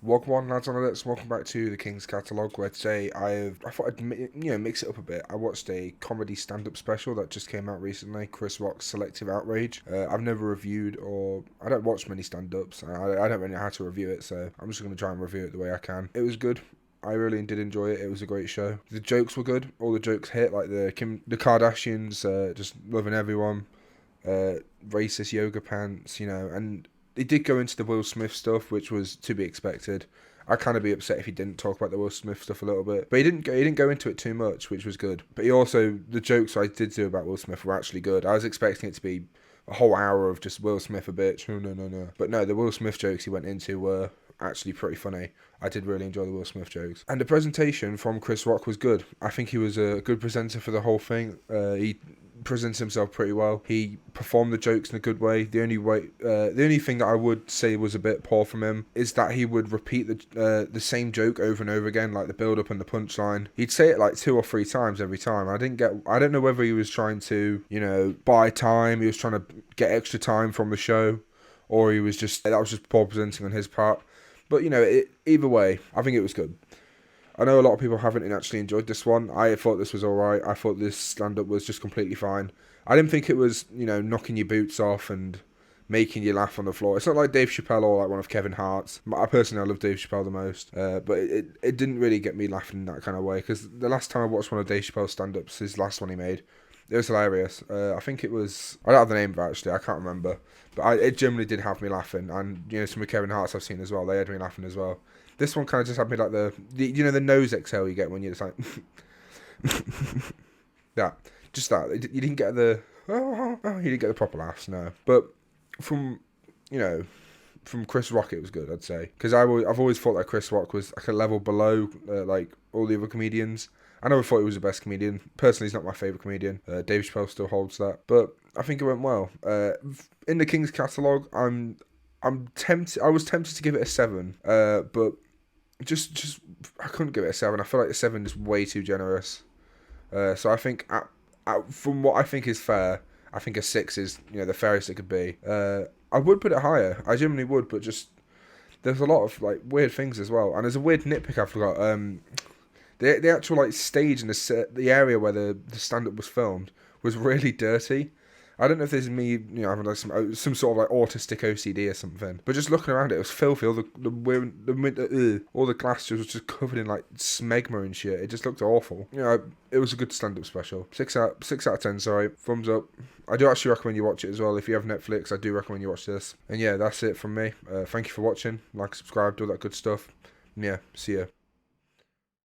Welcome on, lads, on let's welcome back to the King's Catalogue, where today I thought I'd mix it up a bit. I watched a comedy stand-up special that just came out recently, Chris Rock's Selective Outrage. I've never reviewed, or I don't watch many stand-ups. I don't really know how to review it, so I'm just going to try and review it the way I can. It was good. I really did enjoy it. It was a great show. The jokes were good. All the jokes hit, like the Kardashians just loving everyone, racist yoga pants, and he did go into the Will Smith stuff, which was to be expected. I'd kind of be upset if he didn't talk about the Will Smith stuff a little bit, but he didn't go into it too much, which was good. But he also, the jokes I did do about Will Smith were actually good. I was expecting it to be a whole hour of just Will Smith a bitch. Oh, no, no, no. But no, the Will Smith jokes he went into were actually pretty funny. I did really enjoy the Will Smith jokes. And the presentation from Chris Rock was good. I think he was a good presenter for the whole thing. He presents himself pretty well. He performed the jokes in a good way. The only thing that I would say was a bit poor from him is that he would repeat the same joke over and over again, like the build up and the punchline. He'd say it like 2 or 3 times every time. I don't know whether he was trying to, buy time. He was trying to get extra time from the show, or that was just poor presenting on his part. But either way, I think it was good. I know a lot of people haven't actually enjoyed this one. I thought this was alright. I thought this stand-up was just completely fine. I didn't think it was, knocking your boots off and making you laugh on the floor. It's not like Dave Chappelle or like one of Kevin Hart's. I love Dave Chappelle the most. But it didn't really get me laughing in that kind of way. Because the last time I watched one of Dave Chappelle's stand-ups, his last one he made, it was hilarious. I think it was... I don't have the name of it, actually. I can't remember. But it generally did have me laughing. And, some of Kevin Hart's I've seen as well. They had me laughing as well. This one kind of just had me like the nose exhale you get when you're just like... that. Just that. You didn't get the... you didn't get the proper laughs, no. But from, from Chris Rock, it was good, I'd say. Because I've always thought that Chris Rock was like a level below like all the other comedians. I never thought he was the best comedian. Personally, he's not my favourite comedian. Dave Chappelle still holds that. But I think it went well. In the King's Catalogue, I'm tempted. I was tempted to give it a 7. But just I couldn't give it a 7. I feel like a 7 is way too generous. So I think from what I think is fair, I think a 6 is the fairest it could be. I would put it higher. I genuinely would, but just there's a lot of like weird things as well, and there's a weird nitpick I forgot. The actual like stage and the area where the stand up was filmed was really dirty. I don't know if this is me, having like some sort of like autistic OCD or something. But just looking around it was filthy. All the glass was just covered in like smegma and shit. It just looked awful. It was a good stand-up special. 6 out of 10. Sorry, thumbs up. I do actually recommend you watch it as well. If you have Netflix, I do recommend you watch this. And yeah, that's it from me. Thank you for watching. Like, subscribe, do all that good stuff. And yeah, see ya.